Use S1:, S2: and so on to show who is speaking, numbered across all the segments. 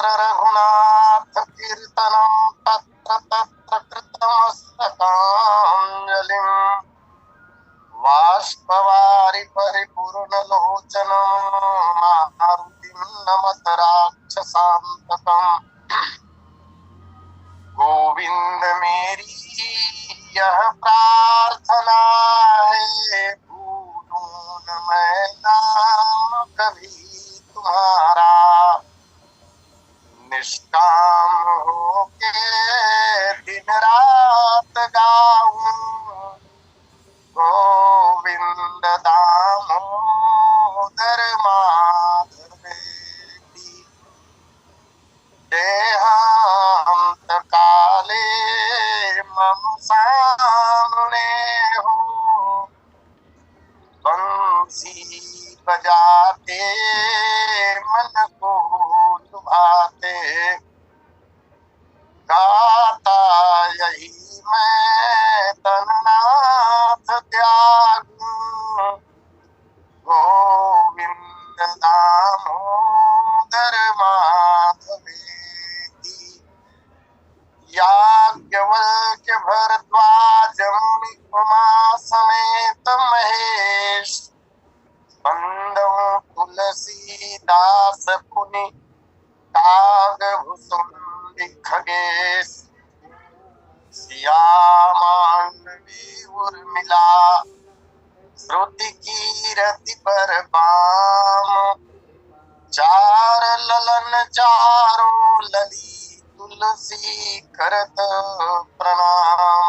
S1: यत्र रघुनाथ कीर्तनं तत्र तत्र कृतमस्तकाञ्जलिम् बाष्पवारि परिपूर्णलोचनं मारुतिं नमत राक्षसान्तकम्। गोविंद मेरी यह प्रार्थना है, भूलूं न मैं नाम कभी तुम्हारा। निष्काम होके दिन रात गाऊं, गोविंद दामोदर माधवेति। देहांत काले मम सामने हो, बंसी बजाते मन को लुभाते। गाता यही मैं तननाथ त्यागूं, गोविंद दामोदर माधवेति। याज्ञवल्क्य भरद्वाज मुनि उमा समेत महेश, बंदो तुलसीदास पुनि काग भुसुंडी खगेश। सिया मांडवी उर्मिला श्रुति कीरति पर बाम। चार ललन चारों लली तुलसी करत प्रणाम।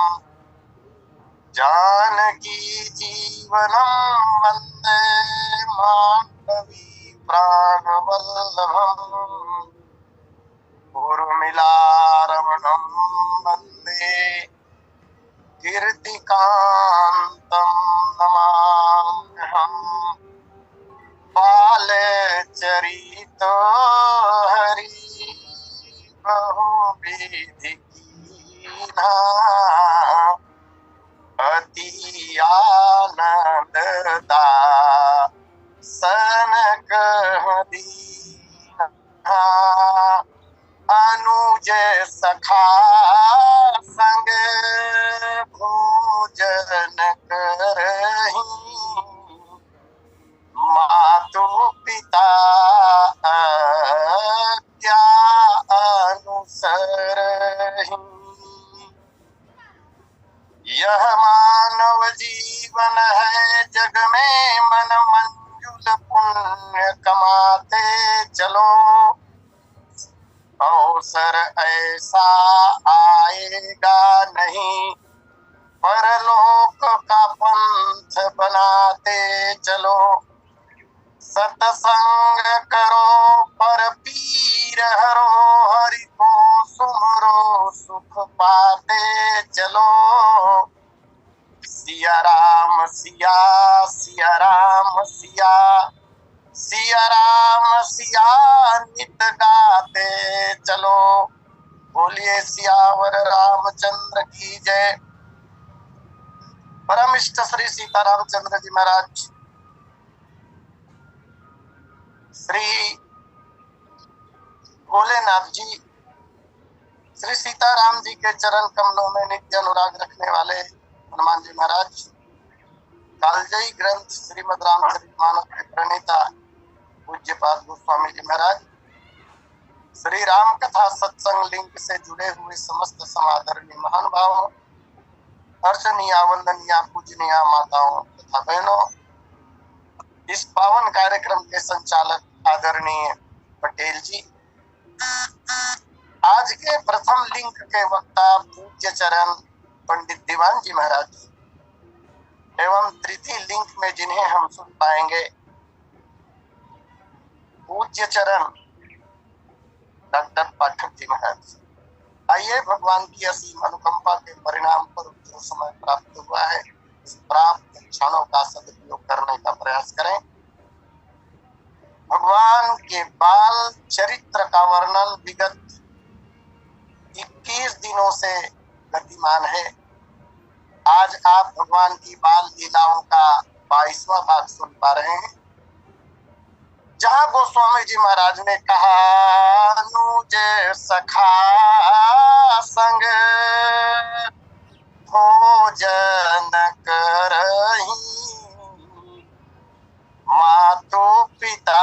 S1: जानकी जीवनम वंदे मांडवी प्राण वल्लभम। उर्मिला रमणं वंदे कीर्तिकांतं नमाम्यहम्। बाले चरित हरि बहुविधि कीन्हा, अति आनंददा सनक दीन्हा। अनुज सखा संग भोजन करहीं, मातु पिता आज्ञा अनुसरहीं। यह मानव जीवन है, जग में मन मंजुल पुण्य कमाते चलो। अवसर ऐसा आएगा नहीं, परलोक का पंथ बनाते चलो। सत्संग करो पर पीर हरो, हरि को सुमरो सुख पाते चलो। सिया राम सिया, सिया राम सिया, सिया राम सिया नित गाते चलो। बोलिए सियावर रामचंद्र की जय। परम इष्ट श्री सीतारामचंद्र जी महाराज, श्री भोलेनाथ जी, श्री सीताराम जी के चरण कमलों में नित्य अनुराग रखने वाले हनुमान जी महाराज, कालजयी ग्रंथ श्रीमद् रामचरितमानस के प्रणेता पूज्यपाद गोस्वामी जी महाराज, श्री राम कथा सत्संग लिंक से जुड़े हुए समस्त समादरणीय महानुभावों, अर्चनीय वंदनीय पूजनीय माताओं तथा बहनों, इस पावन कार्यक्रम के संचालक आदरणीय पटेल जी, आज के प्रथम लिंक के वक्ता पूज्य चरण पंडित दीवान जी महाराज एवं तृतीय लिंक में जिन्हें हम सुन पाएंगे पूज्य चरण डॉक्टर पाठक जी महाराज। आइए भगवान की असीम अनुकंपा के परिणाम पर जो समय प्राप्त हुआ है, इस प्राप्त क्षणों का सदुपयोग करने का प्रयास करें। भगवान के बाल चरित्र का वर्णन विगत 21 दिनों से गतिमान है। आज आप भगवान की बाल लीलाओं का 22वां भाग सुन पा रहे हैं। जहां गोस्वामी जी महाराज ने कहा अनुज सखा संग भोजन करही मातु पिता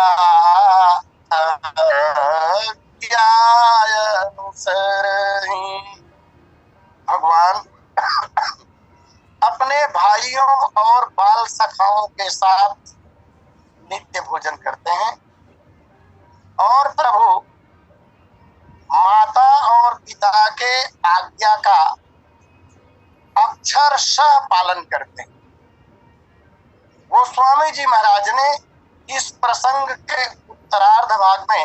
S1: अनुसरही। भगवान अपने भाइयों और बाल सखाओं के साथ नित्य भोजन करते हैं और प्रभु माता और पिता के आज्ञा का अक्षरशः पालन करते हैं। गोस्वामी जी महाराज ने इस प्रसंग के उत्तरार्ध भाग में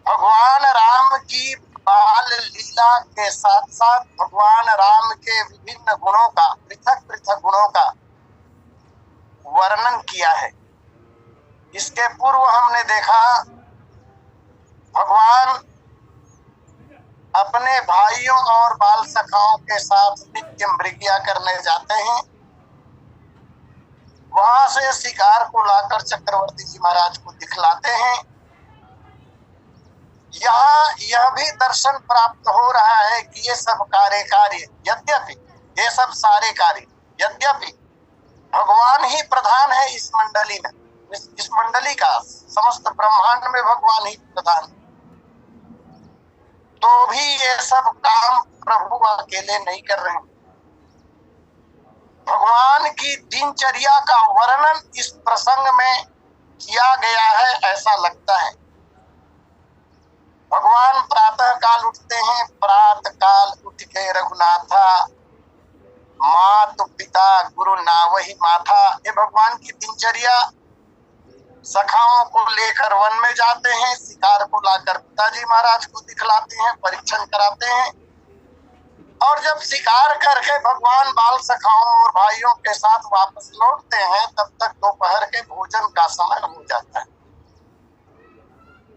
S1: भगवान राम की बाल लीला के साथ साथ भगवान राम के विभिन्न गुणों का, पृथक पृथक गुणों का वर्णन किया है। इसके पूर्व हमने देखा भगवान अपने भाइयों और बाल सखाओं के साथ नित्य मृगया करने जाते हैं। वहां से शिकार को लाकर चक्रवर्ती जी महाराज को दिखलाते हैं। यहाँ यह भी दर्शन प्राप्त हो रहा है कि ये सब कार्य यद्यपि ये सब सारे कार्य यद्यपि भगवान ही प्रधान है इस मंडली में, इस मंडली का समस्त ब्रह्मांड में भगवान ही प्रधान, तो भी ये सब काम प्रभु अकेले नहीं कर रहे हैं। भगवान की दिनचर्या का वर्णन इस प्रसंग में किया गया है ऐसा लगता है। भगवान प्रातः काल उठते हैं, प्रातः काल उठ के रघुनाथा मातु पिता गुरु नावहि माथा, ये भगवान की दिनचर्या। सखाओं को लेकर वन में जाते हैं, शिकार को लाकर पिताजी महाराज को दिखलाते हैं, परीक्षण कराते हैं और जब शिकार करके भगवान बाल सखाओं और भाइयों के साथ वापस लौटते हैं तब तक दोपहर के भोजन का समय हो जाता है।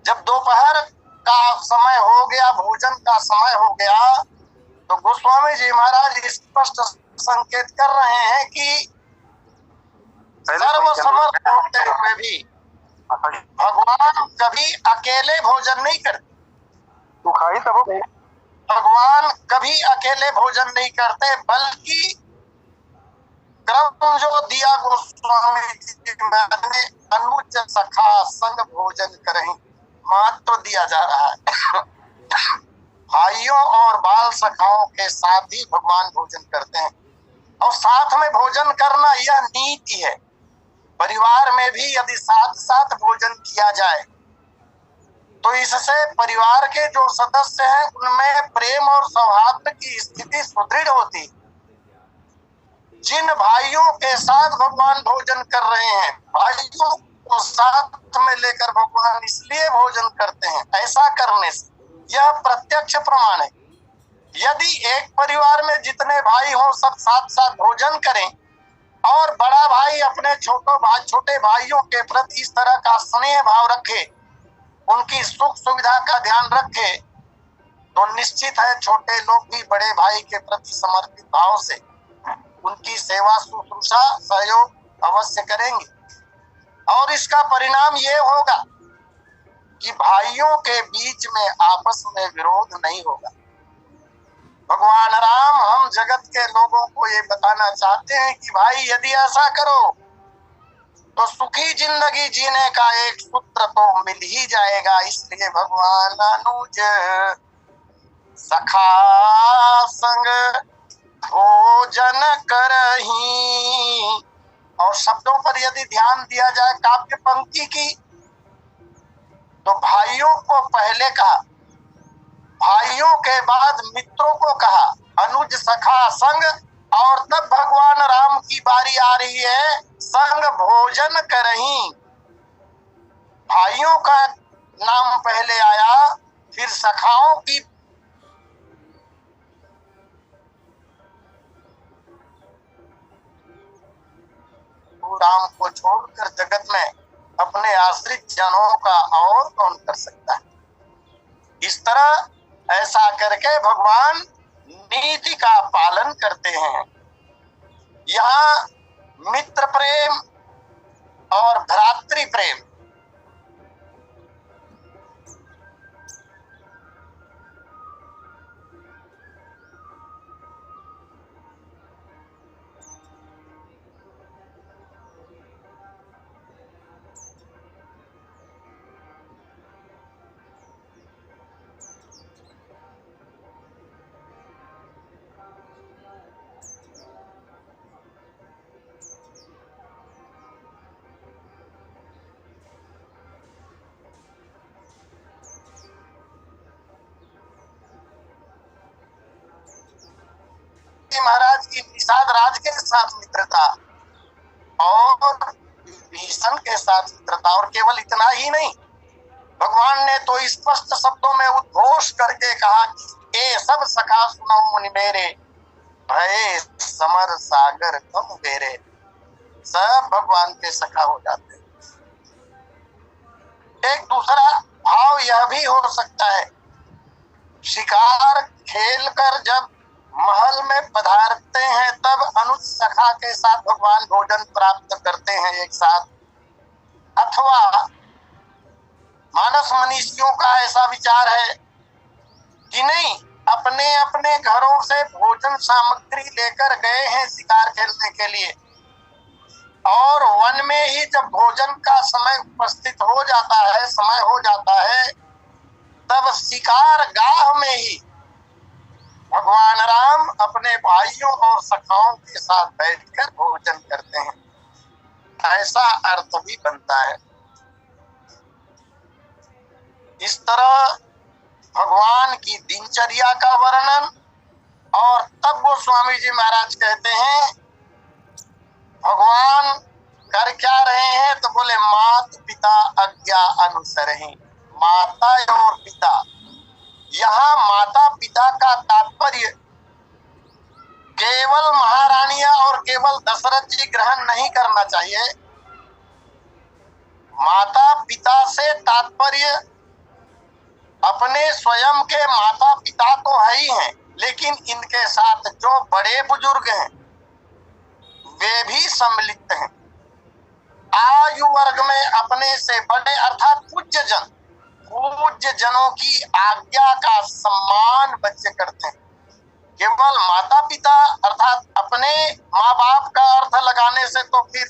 S1: जब दोपहर का समय हो गया, भोजन का समय हो गया, तो गोस्वामी जी महाराज स्पष्ट संकेत कर रहे हैं कि सर्वसमर्थ होते हुए भी भगवान कभी अकेले भोजन नहीं करते। भगवान कभी अकेले भोजन नहीं करते, बल्कि क्रम जो दिया गोस्वामी जी महाराज ने अनुज सखा संग भोजन करें, महत्व दिया जा रहा है। भाइयों और बाल सखाओं के साथ ही भगवान भोजन करते हैं और साथ में भोजन करना यह नीति है। परिवार में भी यदि साथ साथ भोजन किया जाए तो इससे परिवार के जो सदस्य हैं उनमें प्रेम और सौहार्द की स्थिति सुदृढ़ होती। जिन भाइयों के साथ भगवान भोजन कर रहे हैं, भाइयों को साथ में लेकर भगवान इसलिए भोजन करते हैं। ऐसा करने से यह प्रत्यक्ष प्रमाण है। यदि एक परिवार में जितने भाई हों सब साथ साथ भोजन करें और बड़ा भाई अपने छोटे भाइयों के प्रति इस तरह का स्नेह भाव रखे, उनकी सुख सुविधा का ध्यान रखे, तो निश्चित है छोटे लोग भी बड़े भाई के प्रति समर्पित भाव से उनकी सेवा शुश्रूषा सहयोग अवश्य करेंगे और इसका परिणाम ये होगा कि भाइयों के बीच में आपस में विरोध नहीं होगा। भगवान राम हम जगत के लोगों को ये बताना चाहते हैं कि भाई यदि ऐसा करो तो सुखी जिंदगी जीने का एक सूत्र तो मिल ही जाएगा। इसलिए भगवान अनुज सखा संग भोजन करही। और शब्दों पर यदि ध्यान दिया जाए काव्य पंक्ति की, तो भाइयों को पहले कहा, भाइयों के बाद मित्रों को कहा अनुज सखा संग, और तब भगवान राम की बारी आ रही है संग भोजन करही। भाइयों का नाम पहले आया, फिर सखाओं की राम को छोड़कर जगत में अपने आश्रित जनों का और कौन कर सकता है। इस तरह ऐसा करके भगवान नीति का पालन करते हैं। यहाँ मित्र प्रेम और भ्रातृ प्रेम जी महाराज की निषाद राज के साथ मित्रता और भीषण के साथ मित्रता, और केवल इतना ही नहीं, भगवान ने तो स्पष्ट शब्दों में उद्घोष करके कहा कि ए सब सखा सुनो मुनि मेरे, भय समर सागर तुम बेरे। सब भगवान के सखा हो जाते हैं। एक दूसरा भाव यह भी हो सकता है, शिकार खेलकर जब महल में पधारते हैं तब अनुज सखा के साथ भगवान भोजन प्राप्त करते हैं एक साथ, अथवा मानस मनीषियों का ऐसा विचार है कि नहीं, अपने अपने घरों से भोजन सामग्री लेकर गए हैं शिकार खेलने के लिए, और वन में ही जब भोजन का समय उपस्थित हो जाता है, समय हो जाता है, तब शिकार गाह में ही भगवान राम अपने भाइयों और सखाओं के साथ बैठकर भोजन करते हैं। ऐसा अर्थ भी बनता है। इस तरह भगवान की दिनचर्या का वर्णन, और तब वो स्वामी जी महाराज कहते हैं भगवान कर क्या रहे हैं, तो बोले मात पिता आज्ञा अनुसरहि। माता और पिता, यहाँ माता पिता का तात्पर्य केवल महारानियां और केवल दशरथ जी ग्रहण नहीं करना चाहिए। माता पिता से तात्पर्य अपने स्वयं के माता पिता तो है ही हैं, लेकिन इनके साथ जो बड़े बुजुर्ग हैं वे भी सम्मिलित हैं। आयु वर्ग में अपने से बड़े अर्थात पूज्य जन, पूज्य जनों की आज्ञा का सम्मान बच्चे करते हैं। केवल माता पिता अर्थात अपने माँ बाप का अर्थ लगाने से तो फिर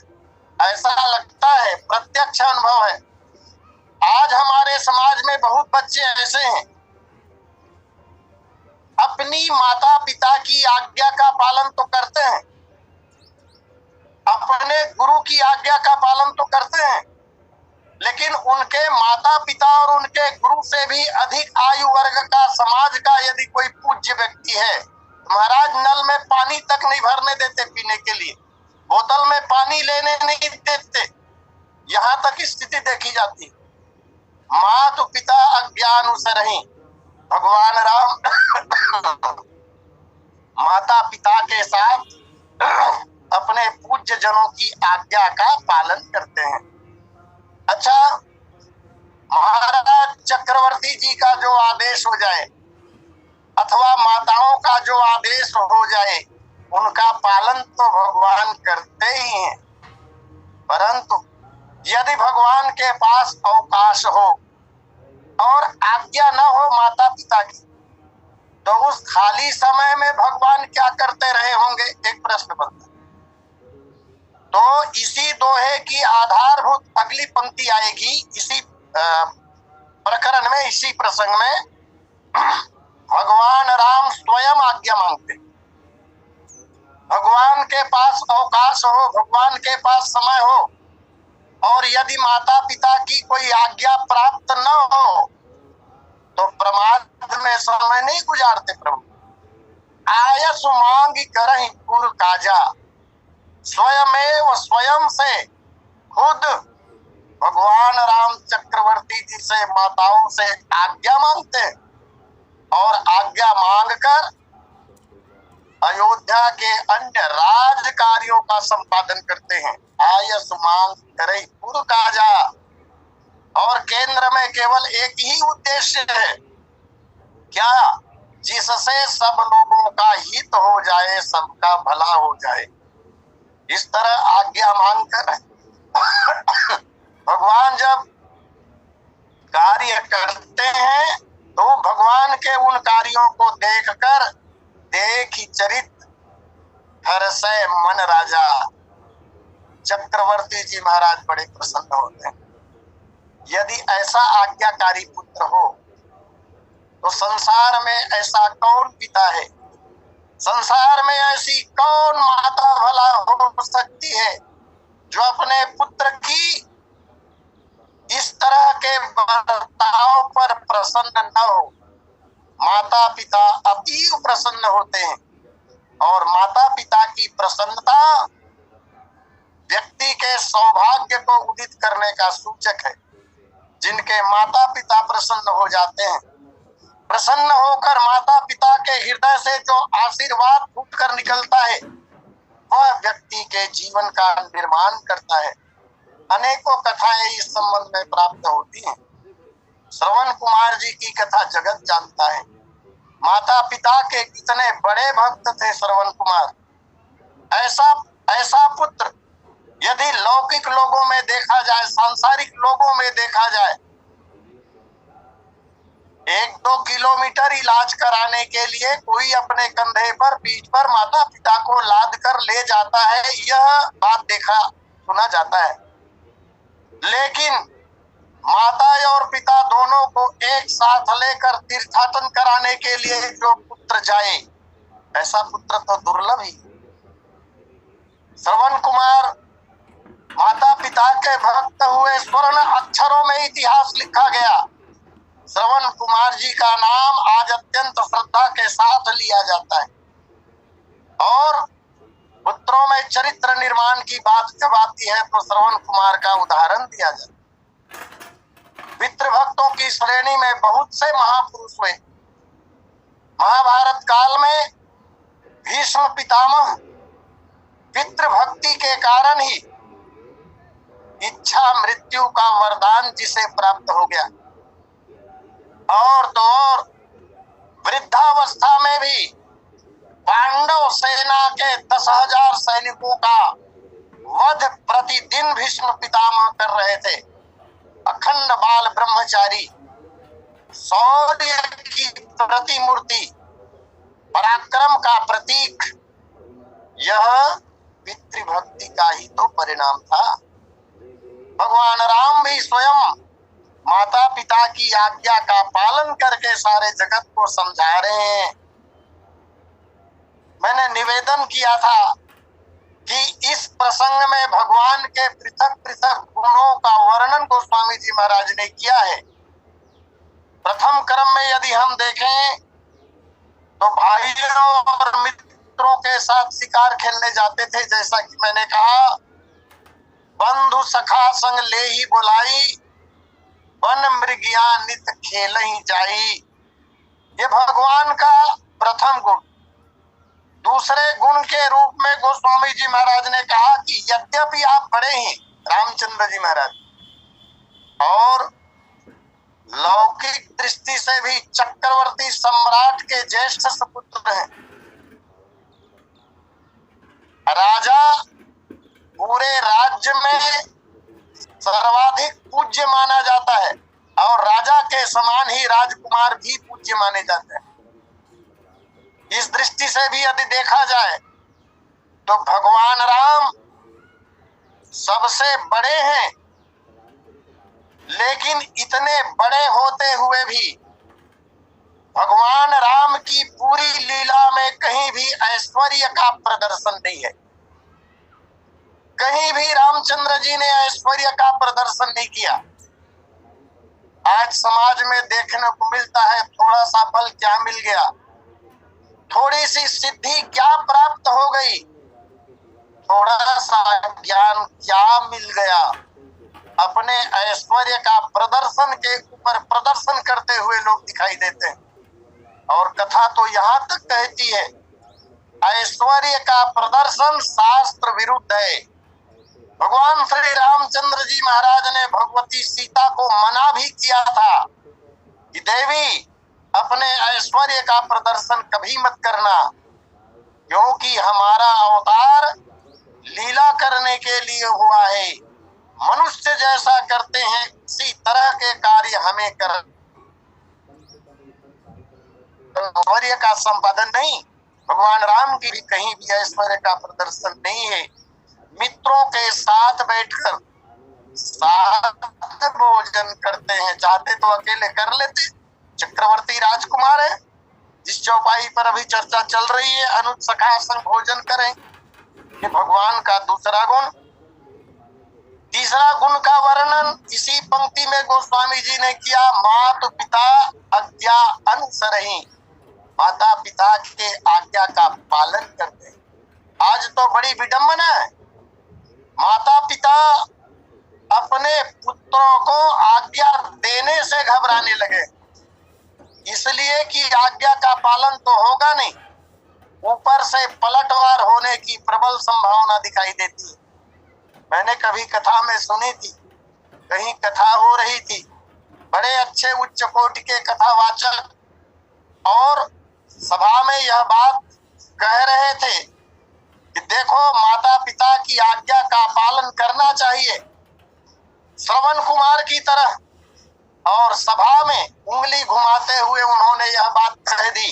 S1: ऐसा लगता है, प्रत्यक्ष अनुभव है। आज हमारे समाज में बहुत बच्चे ऐसे हैं, अपनी माता पिता की आज्ञा का पालन तो करते हैं, अपने गुरु की आज्ञा का पालन तो करते हैं, लेकिन उनके माता पिता और उनके गुरु से भी अधिक आयु वर्ग का समाज का यदि कोई पूज्य व्यक्ति है, महाराज नल में पानी तक नहीं भरने देते पीने के लिए, बोतल में पानी लेने नहीं देते, यहाँ तक स्थिति देखी जाती। मातु पिता आज्ञानुसरहि, भगवान राम माता पिता के साथ अपने पूज्य जनों की आज्ञा का पालन करते हैं। अच्छा, महाराज चक्रवर्ती जी का जो आदेश हो जाए अथवा माताओं का जो आदेश हो जाए, उनका पालन तो भगवान करते ही हैं, परंतु यदि भगवान के पास अवकाश हो और आज्ञा न हो माता पिता की, तो उस खाली समय में भगवान क्या करते रहे होंगे, एक प्रश्न बनता है। तो इसी दोहे की आधारभूत अगली पंक्ति आएगी इसी प्रकरण में, इसी प्रसंग में। भगवान राम स्वयं आज्ञा मांगते, भगवान के पास अवकाश हो, भगवान के पास समय हो, और यदि माता पिता की कोई आज्ञा प्राप्त न हो तो प्रमाद में समय नहीं गुजारते प्रभु। आयस मांग करहि पुर काजा, स्वयमेव स्वयं से खुद भगवान राम चक्रवर्ती जी से माताओं से आज्ञा मांगते हैं, और आज्ञा मांगकर अयोध्या के अन्य राज कार्यों का संपादन करते हैं। आयस मांग करहि पुर काजा, और केंद्र में केवल एक ही उद्देश्य है, क्या, जिससे सब लोगों का हित हो जाए, सबका भला हो जाए। इस तरह आज्ञा मांगकर भगवान जब कार्य करते हैं तो भगवान के उन कार्यों को देखकर देखी चरित हर्षै मन राजा, चक्रवर्ती जी महाराज बड़े प्रसन्न होते हैं। यदि ऐसा आज्ञाकारी पुत्र हो तो संसार में ऐसा कौन पिता है, संसार में ऐसी कौन माता भला हो सकती है जो अपने पुत्र की इस तरह के बर्ताव पर प्रसन्न न हो। माता पिता अतीव प्रसन्न होते हैं। और माता पिता की प्रसन्नता व्यक्ति के सौभाग्य को उदित करने का सूचक है। जिनके माता पिता प्रसन्न हो जाते हैं, प्रसन्न होकर माता पिता के हृदय से जो आशीर्वाद फूटकर निकलता है, वह व्यक्ति के जीवन का निर्माण करता है। अनेकों कथाएं इस संबंध में प्राप्त होती हैं। श्रवण कुमार जी की कथा जगत जानता है। माता पिता के कितने बड़े भक्त थे श्रवण कुमार। ऐसा पुत्र यदि लौकिक लोगों में देखा जाए, सांसारिक लोगों में देखा जाए, 1-2 किलोमीटर इलाज कराने के लिए कोई अपने कंधे पर, पीठ पर माता पिता को लाद कर ले जाता है, यह बात देखा सुना जाता है। लेकिन माता और पिता दोनों को एक साथ लेकर तीर्थाटन कराने के लिए जो पुत्र जाए, ऐसा पुत्र तो दुर्लभ ही। श्रवण कुमार माता पिता के भक्त हुए, स्वर्ण अक्षरों में इतिहास लिखा गया। श्रवण कुमार जी का नाम आज अत्यंत श्रद्धा के साथ लिया जाता है। और पुत्रों में चरित्र निर्माण की बात जब आती है तो श्रवण कुमार का उदाहरण दिया जाता है। पितृभक्तों की श्रेणी में बहुत से महापुरुष हुए। महाभारत काल में भीष्म पितामह पितृभक्ति के कारण ही इच्छा मृत्यु का वरदान जिसे प्राप्त हो गया, और तो और वृद्धावस्था में भी पांडव सेना के 10,000 सैनिकों का वध प्रतिदिन भीष्म पितामह कर रहे थे। अखंड बाल ब्रह्मचारी, शौर्य की प्रतिमूर्ति, पराक्रम का प्रतीक, यह पितृभक्ति का ही तो परिणाम था। भगवान राम भी स्वयं माता पिता की आज्ञा का पालन करके सारे जगत को समझा रहे हैं। मैंने निवेदन किया था कि इस प्रसंग में भगवान के पृथक पृथक गुणों का वर्णन गोस्वामी जी महाराज ने किया है। प्रथम क्रम में यदि हम देखें तो भाइयों और मित्रों के साथ शिकार खेलने जाते थे, जैसा कि मैंने कहा, बंधु सखा संग ले ही बुलाई, वन मृगिया नित खेल ही जाई। ये भगवान का प्रथम गुण। दूसरे गुण के रूप में गोस्वामी जी महाराज ने कहा कि यद्यपि आप बड़े हैं, रामचंद्र जी महाराज, और लौकिक दृष्टि से भी चक्रवर्ती सम्राट के ज्येष्ठ सुपुत्र हैं, राजा पूरे राज्य में सर्वाधिक पूज्य माना जाता है, और राजा के समान ही राजकुमार भी पूज्य माने जाते हैं। इस दृष्टि से भी यदि देखा जाए तो भगवान राम सबसे बड़े हैं, लेकिन इतने बड़े होते हुए भी भगवान राम की पूरी लीला में कहीं भी ऐश्वर्य का प्रदर्शन नहीं है। कहीं भी रामचंद्र जी ने ऐश्वर्य का प्रदर्शन नहीं किया। आज समाज में देखने को मिलता है, थोड़ा सा बल क्या मिल गया, थोड़ी सी सिद्धि क्या प्राप्त हो गई, थोड़ा सा ज्ञान क्या मिल गया, अपने ऐश्वर्य का प्रदर्शन के ऊपर प्रदर्शन करते हुए लोग दिखाई देते हैं। और कथा तो यहाँ तक कहती है, ऐश्वर्य का प्रदर्शन शास्त्र विरुद्ध है। भगवान श्री रामचंद्र जी महाराज ने भगवती सीता को मना भी किया था कि देवी, अपने ऐश्वर्य का प्रदर्शन कभी मत करना, क्योंकि हमारा अवतार लीला करने के लिए हुआ है। मनुष्य जैसा करते हैं उसी तरह के कार्य हमें कर, ऐश्वर्य का संपादन नहीं। भगवान राम की भी कहीं भी ऐश्वर्य का प्रदर्शन नहीं है। मित्रों के साथ बैठकर साथ भोजन करते हैं, चाहते तो अकेले कर लेते। चक्रवर्ती राजकुमार है, जिस चौपाई पर अभी चर्चा चल रही है, अनुज सखा संग भोजन करें, ये भगवान का दूसरा गुण। तीसरा गुण का वर्णन इसी पंक्ति में गोस्वामी जी ने किया, मातु पिता आज्ञा अनुसरहि। माता पिता के आज्ञा का पालन करते हैं। आज तो बड़ी विडंबना है, माता पिता अपने पुत्रों को आज्ञा देने से घबराने लगे, इसलिए कि आज्ञा का पालन तो होगा नहीं, ऊपर से पलटवार होने की प्रबल संभावना दिखाई देती है। मैंने कभी कथा में सुनी थी, कहीं कथा हो रही थी, बड़े अच्छे उच्च कोटि के कथावाचक और सभा में यह बात कह रहे थे कि देखो माता पिता की आज्ञा का पालन करना चाहिए, श्रवण कुमार की तरह। और सभा में उंगली घुमाते हुए उन्होंने यह बात कह दी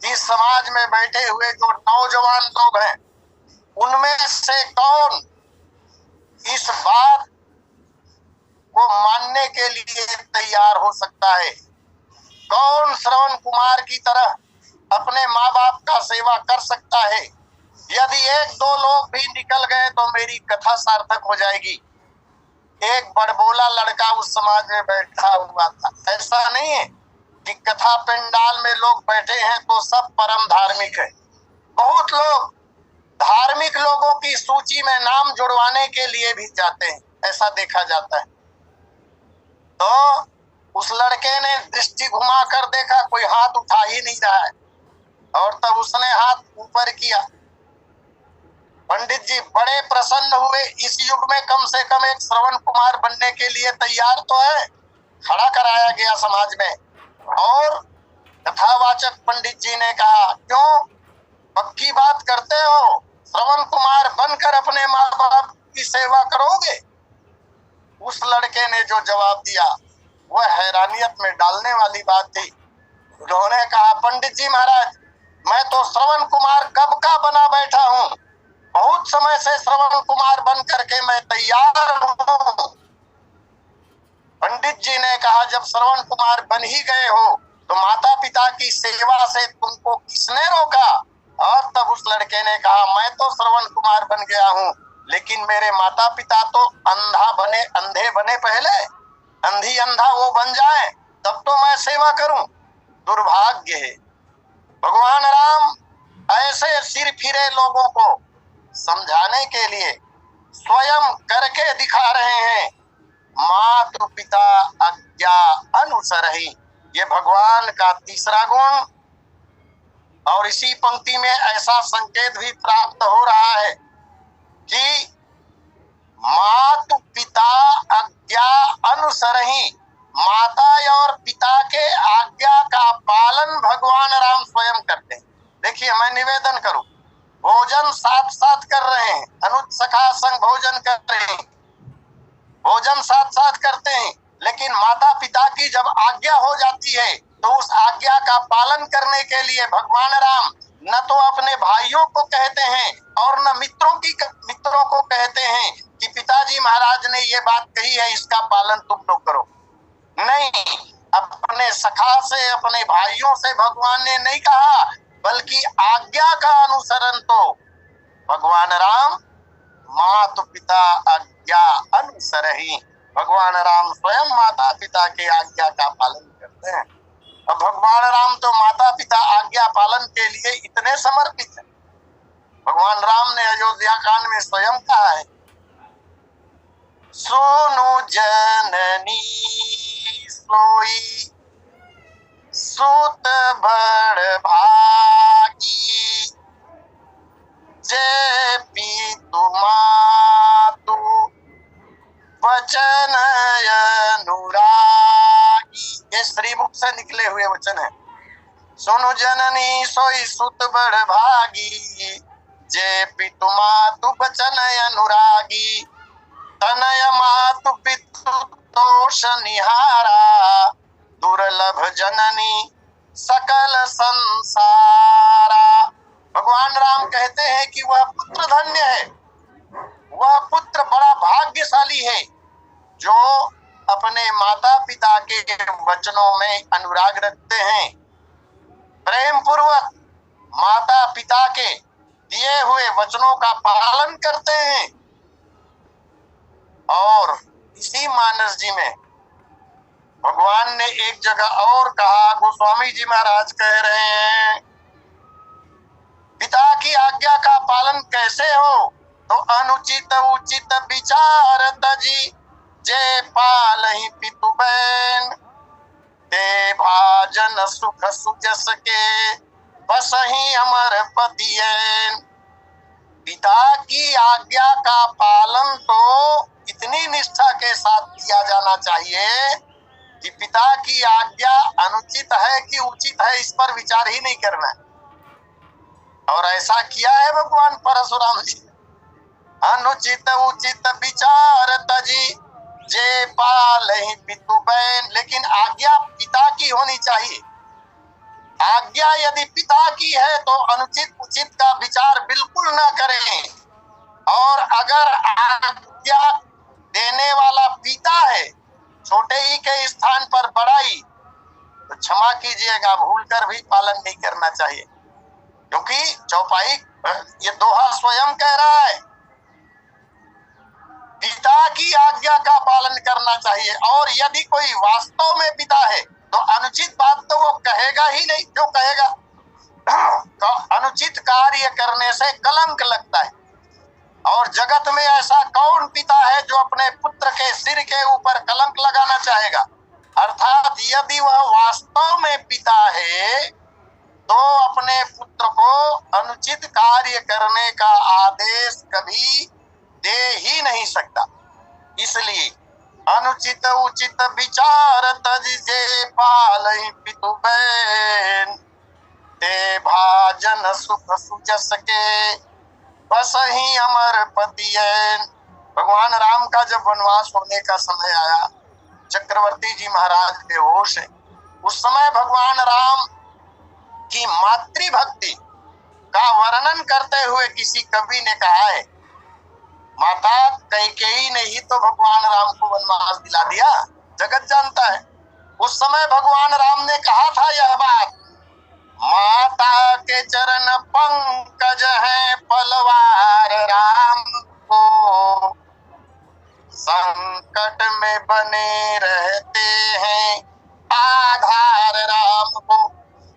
S1: कि समाज में बैठे हुए जो नौजवान लोग हैं, उनमें से कौन इस बात को मानने के लिए तैयार हो सकता है, कौन श्रवण कुमार की तरह अपने माँ बाप का सेवा कर सकता है। यदि एक दो लोग भी निकल गए तो मेरी कथा सार्थक हो जाएगी। एक बड़बोला लड़का उस समाज में बैठा हुआ था। ऐसा नहीं है कि कथा पंडाल में लोग बैठे हैं तो सब परम धार्मिक है। बहुत लोग धार्मिक लोगों की सूची में नाम जुड़वाने के लिए भी जाते हैं, ऐसा देखा जाता है। तो उस लड़के ने दृष्टि घुमा कर देखा, कोई हाथ उठा ही नहीं रहा है, और तब उसने हाथ ऊपर किया। पंडित जी बड़े प्रसन्न हुए, इस युग में कम से कम एक श्रवण कुमार बनने के लिए तैयार तो है। खड़ा कराया गया समाज में, और कथावाचक पंडित जी ने कहा, क्यों पक्की बात करते हो, श्रवण कुमार बनकर अपने माँ बाप की सेवा करोगे? उस लड़के ने जो जवाब दिया वह हैरानियत में डालने वाली बात थी। उन्होंने कहा, पंडित जी महाराज, मैं तो श्रवण कुमार कब का बना बैठा हूँ, बहुत समय से श्रवण कुमार बन करके मैं तैयार हूँ। पंडित जी ने कहा, जब श्रवण कुमार बन ही गए हो तो माता पिता की सेवा से तुमको किसने रोका? और तब उस लड़के ने कहा, मैं तो श्रवण कुमार बन गया हूँ, लेकिन मेरे माता पिता तो अंधे बने पहले, अंधी अंधा वो बन जाए तब तो मैं सेवा करूं। दुर्भाग्य है। भगवान राम ऐसे सिर फिरे लोगों को समझाने के लिए स्वयं करके दिखा रहे हैं। मातु पिता आज्ञा अनुसरहि, ये भगवान का तीसरा गुण। और इसी पंक्ति में ऐसा संकेत भी प्राप्त हो रहा है कि मातु पिता आज्ञा अनुसरहि, माता और पिता के आज्ञा का पालन भगवान राम स्वयं करते हैं। देखिए, मैं निवेदन करूं, भोजन साथ साथ कर रहे हैं, अनुज सखा संग भोजन कर रहे हैं, भोजन साथ साथ करते हैं, लेकिन माता पिता की जब आज्ञा हो जाती है तो उस आज्ञा का पालन करने के लिए भगवान राम न तो अपने भाइयों को कहते हैं और न मित्रों को कहते हैं कि पिताजी महाराज ने ये बात कही है, इसका पालन तुम लोग करो। नहीं, अपने सखा से, अपने भाइयों से भगवान ने नहीं कहा, बल्कि आज्ञा का अनुसरण तो भगवान राम मातु पिता आज्ञा अनुसरहि, भगवान राम स्वयं माता पिता के आज्ञा का पालन करते हैं। अब भगवान राम तो माता पिता आज्ञा पालन के लिए इतने समर्पित हैं। भगवान राम ने अयोध्या कांड में स्वयं कहा है, सोनु जननी सोई सुत बड़ भागी, जय पितु मातु वचन अनुरागी। ये श्रीमुख से निकले हुए वचन है। सुनु जननी सोई सुत बड़ भागी, जय पितु मातु वचन अनुरागी। तनय मातु पितु तोष निहारा, दुर्लभ जननी सकल संसारा। भगवान राम कहते हैं कि वह पुत्र धन्य है, वह पुत्र बड़ा भाग्यशाली है जो अपने माता पिता के वचनों में अनुराग रखते हैं, प्रेम पूर्वक माता पिता के दिए हुए वचनों का पालन करते हैं। और इसी मानस जी में भगवान ने एक जगह और कहा, गोस्वामी जी महाराज कह रहे हैं, पिता की आज्ञा का पालन कैसे हो? तो अनुचित उचित विचार तजी, जे पालहि पितु बैन, ते भाजन सुख सुजस के, बसहि अमर पतियैन। पिता की आज्ञा का पालन तो इतनी निष्ठा के साथ किया जाना चाहिए कि पिता की आज्ञा अनुचित है कि उचित है इस पर विचार ही नहीं करना है। और ऐसा किया है भगवान परशुराम जी। अनुचित उचित विचार तजी, जे पालहि पितु बैन। लेकिन आज्ञा पिता की होनी चाहिए। आज्ञा यदि पिता की है तो अनुचित उचित का विचार बिल्कुल न करें। और अगर आज्ञा देने वाला पिता है, छोटे ही के स्थान पर बड़ाई, तो क्षमा कीजिएगा, भूलकर भी पालन नहीं करना चाहिए। क्योंकि चौपाई ये दोहा स्वयं कह रहा है, पिता की आज्ञा का पालन करना चाहिए। और यदि कोई वास्तव में पिता है तो अनुचित बात तो वो कहेगा ही नहीं। जो कहेगा तो अनुचित कार्य करने से कलंक लगता है। और जगत में ऐसा कौन पिता है जो अपने पुत्र के सिर के ऊपर कलंक लगाना चाहेगा? अर्थात यदि वह वास्तव में पिता है तो अपने पुत्र को अनुचित कार्य करने का आदेश कभी दे ही नहीं सकता। इसलिए अनुचित उचित विचार तजी, जे पालहि पितु बैन, ते भाजन सुख सुजस के, बसहि अमर पतियैन। भगवान राम का जब वनवास होने का समय आया, चक्रवर्ती जी महाराज बेहोश है। उस समय भगवान राम की मातृभक्ति का वर्णन करते हुए किसी कवि ने कहा है, माता कैकेयी ने ही तो भगवान राम को वनवास दिला दिया, जगत जानता है। उस समय भगवान राम ने कहा था यह बात, माता के चरण पंकज है पलवार राम को, संकट में बने रहते हैं आधार राम को।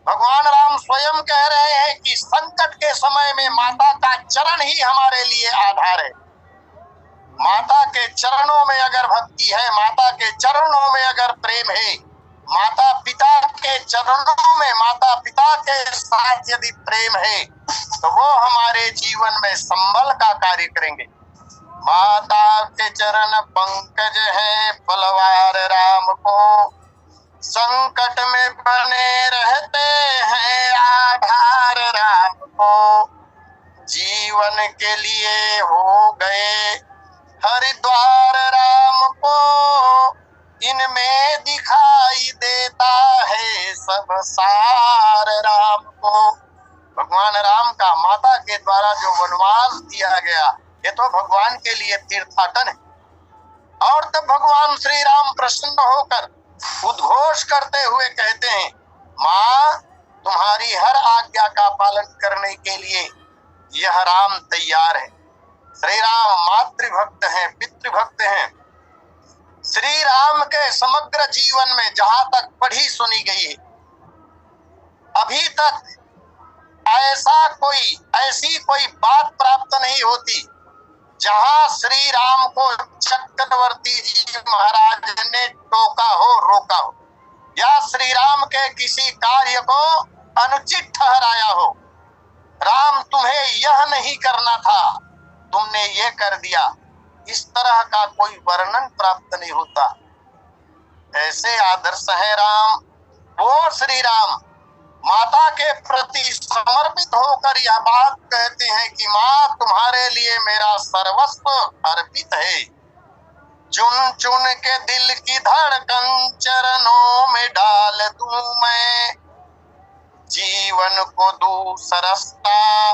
S1: भगवान राम स्वयं कह रहे हैं कि संकट के समय में माता का चरण ही हमारे लिए आधार है। माता के चरणों में अगर भक्ति है, माता के चरणों में अगर प्रेम है, माता पिता के चरणों में माता पिता के साथ यदि प्रेम है, तो वो हमारे जीवन में संबल का कार्य करेंगे। माता के चरण पंकज है पलवार राम को, संकट में बने रहते हैं आधार राम को, जीवन के लिए हो गए हरिद्वार राम को, इनमें दिखाई देता है सब सार राम को। भगवान राम का माता के द्वारा जो वनवास दिया गया, ये तो भगवान के लिए तीर्थाटन है। और तब भगवान श्री राम प्रसन्न होकर उद्घोष करते हुए कहते हैं, माँ तुम्हारी हर आज्ञा का पालन करने के लिए यह राम तैयार है। श्री राम मातृभक्त हैं, पितृभक्त हैं। श्री राम के समग्र जीवन में जहां तक पढ़ी सुनी गई है, अभी तक ऐसी कोई बात प्राप्त नहीं होती जहां श्री राम को चक्रवर्ती जी महाराज ने टोका हो, रोका हो, या श्री राम के किसी कार्य को अनुचित ठहराया हो। राम तुम्हें यह नहीं करना था, तुमने ये कर दिया, इस तरह का कोई वर्णन प्राप्त नहीं होता। ऐसे आदर्श है राम। वो श्री राम माता के प्रति समर्पित होकर यह बात कहते हैं कि माँ तुम्हारे लिए मेरा सर्वस्व अर्पित है। चुन चुन के दिल की धड़कन चरणों में डाल दूं मैं, जीवन को दूं सरसता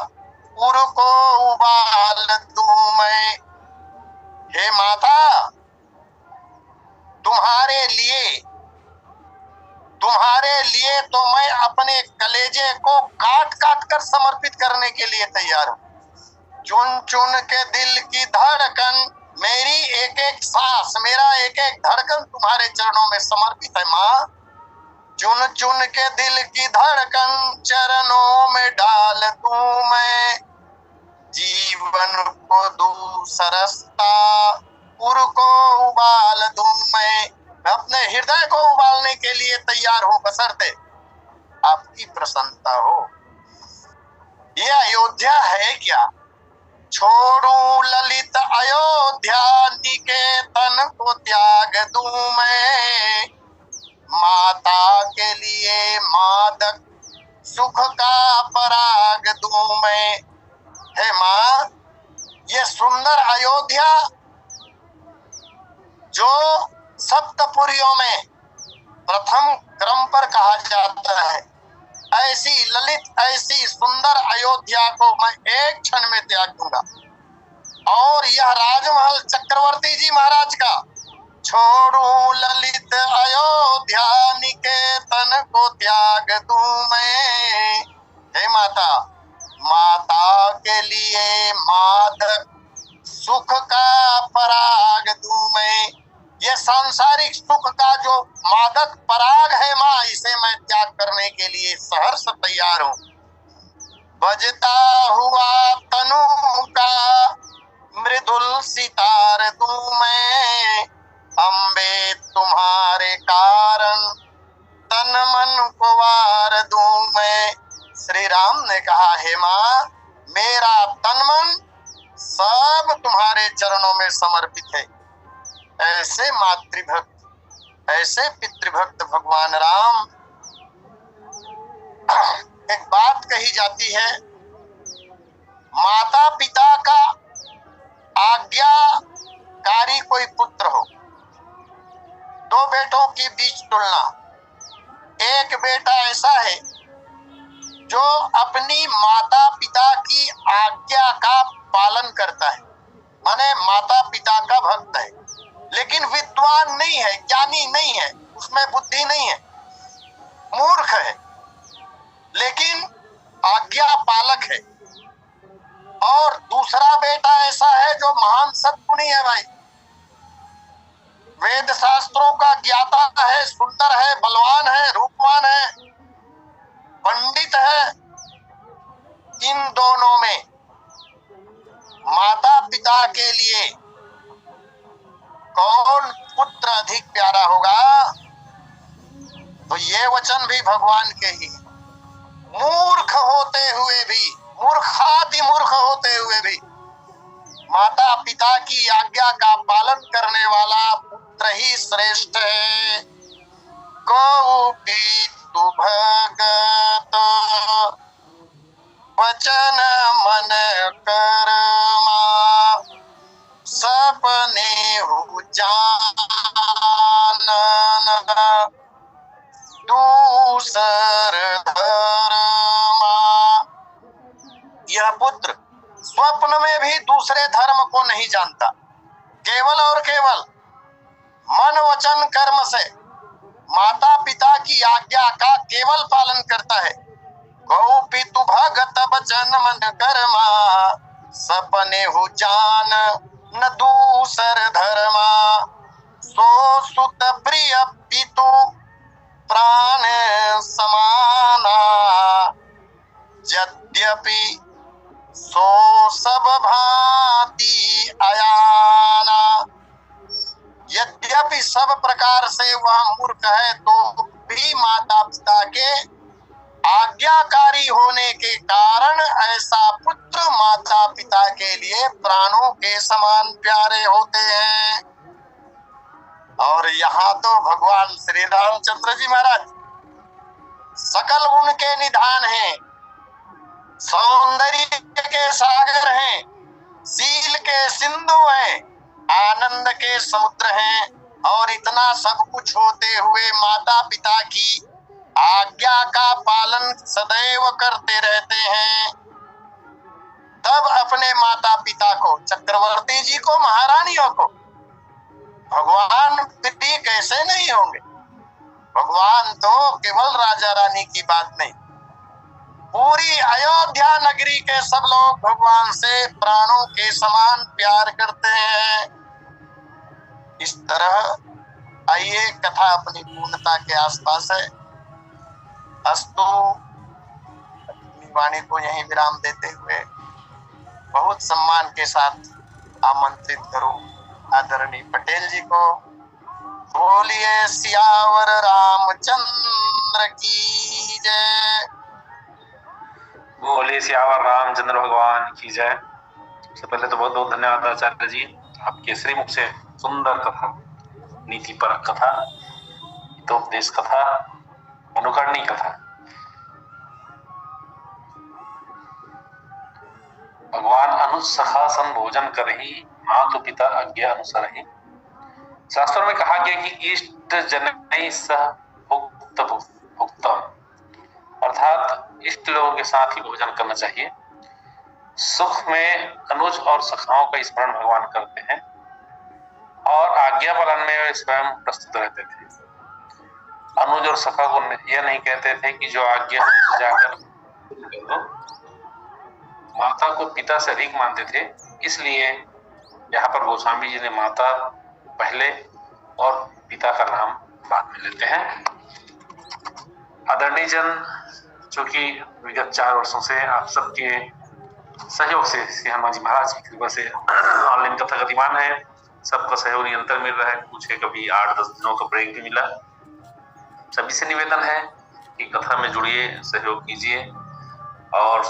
S1: उर को उबाल दूं मैं। हे माता, तुम्हारे लिए तो मैं अपने कलेजे को काट काट कर समर्पित करने के लिए तैयार हूँ। चुन चुन के दिल की धड़कन मेरी एक एक सांस, मेरा एक एक धड़कन तुम्हारे चरणों में समर्पित है माँ। चुन चुन के दिल की धड़कन चरणों में डाल दूं मैं, जीवन को दूं सरसता, पुर को उबाल दूं मैं अपने हृदय को उबालने के लिए तैयार हूं, बशर्ते आपकी प्रसन्नता हो। ये अयोध्या है क्या? छोड़ू ललित अयोध्या, निकेतन को त्याग दूं मैं, माता के लिए मादक सुख का पराग दूं मैं। हे माँ, ये सुंदर अयोध्या जो सप्तपुरियों में प्रथम क्रम पर कहा जाता है, ऐसी ललित, ऐसी सुंदर अयोध्या को मैं एक क्षण में त्याग दूंगा। और यह राजमहल चक्रवर्ती जी महाराज का, छोड़ू ललित अयोध्या, निकेतन को त्याग दूं मैं। हे माता, माता के लिए मादक सुख का पराग दूं मैं। ये सांसारिक सुख का जो मादक पराग है माँ, इसे मैं त्याग करने के लिए सहर्ष तैयार हूँ। बजता हुआ तनु का मृदुल सितार दूं मैं, अम्बे तुम्हारे कारण तन मन को वार दूं मैं। श्री राम ने कहा, हे माँ, मेरा तन मन सब तुम्हारे चरणों में समर्पित है। ऐसे मातृभक्त, ऐसे पितृभक्त भगवान राम। एक बात कही जाती है, माता पिता का आज्ञाकारी कोई पुत्र हो, दो बेटों के बीच तुलना। एक बेटा ऐसा है जो अपनी माता पिता की आज्ञा का पालन करता है, माने माता पिता का भक्त है, लेकिन विद्वान नहीं है, ज्ञानी नहीं है, उसमें बुद्धि नहीं है, मूर्ख है, लेकिन आज्ञा पालक है। और दूसरा बेटा ऐसा है जो महान सद्गुणी है भाई, वेद शास्त्रों का ज्ञाता है, सुंदर है, बलवान है, रूपवान है, पंडित है। इन दोनों में माता पिता के लिए कौन पुत्र अधिक प्यारा होगा? तो ये वचन भी भगवान के ही। मूर्ख होते हुए भी, मूर्खाति मूर्ख होते हुए भी माता पिता की आज्ञा का पालन करने वाला पुत्र ही श्रेष्ठ है। गौ पीतु भगत वचन मन कर्मा, सपने हो जानन दूसर धर्मा। यह पुत्र स्वप्न में भी दूसरे धर्म को नहीं जानता, केवल और केवल मन वचन कर्म से माता पिता की आज्ञा का केवल पालन करता है। गौ पितु भगत वचन मन कर्मा, सपने हो जान न दूसर धर्मा। सो सुत प्रिय पितु प्राण समाना, यद्यपि सो सब भांति अयाना। यद्यपि सब प्रकार से वह मूर्ख है, तो भी माता पिता के आज्ञाकारी होने के कारण ऐसा पुत्र माता पिता के लिए प्राणों के समान प्यारे होते हैं। और यहाँ तो भगवान श्री रामचंद्र जी महाराज सकल गुण के निधान हैं, सौंदर्य के सागर हैं, शील के सिंधु हैं, आनंद के समुद्र हैं। और इतना सब कुछ होते हुए माता पिता की आज्ञा का पालन सदैव करते रहते हैं। तब अपने माता पिता को, चक्रवर्ती जी को, महारानियों को भगवान प्रिय कैसे नहीं होंगे? भगवान तो केवल राजा रानी की बात नहीं, पूरी अयोध्या नगरी के सब लोग भगवान से प्राणों के समान प्यार करते हैं। इस तरह आइए कथा अपनी पूर्णता के आसपास है। अस्तु अपनी वाणी को यहीं विराम देते हुए बहुत सम्मान के साथ आमंत्रित करूं आदरणीय पटेल जी को। बोलिए सियावर रामचंद्र की जय।
S2: बोलिए सियावर रामचंद्र भगवान की जय। सबसे पहले तो बहुत बहुत धन्यवाद आचार्य जी, आपके श्रीमुख से सुंदर कथा, नीति परक कथा, हितोपदेश कथा, अनुकरणीय कथा। भगवान अनुसखासन भोजन करहि, मातु पिता आज्ञा अनुसरहि। शास्त्रों में कहा गया कि इष्ट जनैः सह भुक्त भुक्तम, अर्थात इष्ट लोगों के साथ ही भोजन करना चाहिए। सुख में अनुज और सखाओं का स्मरण भगवान करते हैं और आज्ञा पालन में वे स्वयं प्रस्तुत रहते थे। अनुज और सखा को यह नहीं कहते थे कि जो आज्ञा जाकर कर दो। माता को पिता से अधिक मानते थे, इसलिए यहाँ पर गोस्वामी जी ने माता पहले और पिता का नाम बाद में लेते हैं। आदरणीय जन, चूंकि विगत 4 वर्षों से आप सबके सहयोग से श्री हनुमान जी महाराज की कृपा से ऑनलाइन कथा गतिमान है, सबका सहयोग निरंतर मिल रहा है। कुछ कभी 8-10 दिनों का ब्रेक भी मिला। सभी से निवेदन है कि कथा में जुड़िए, सहयोग कीजिए और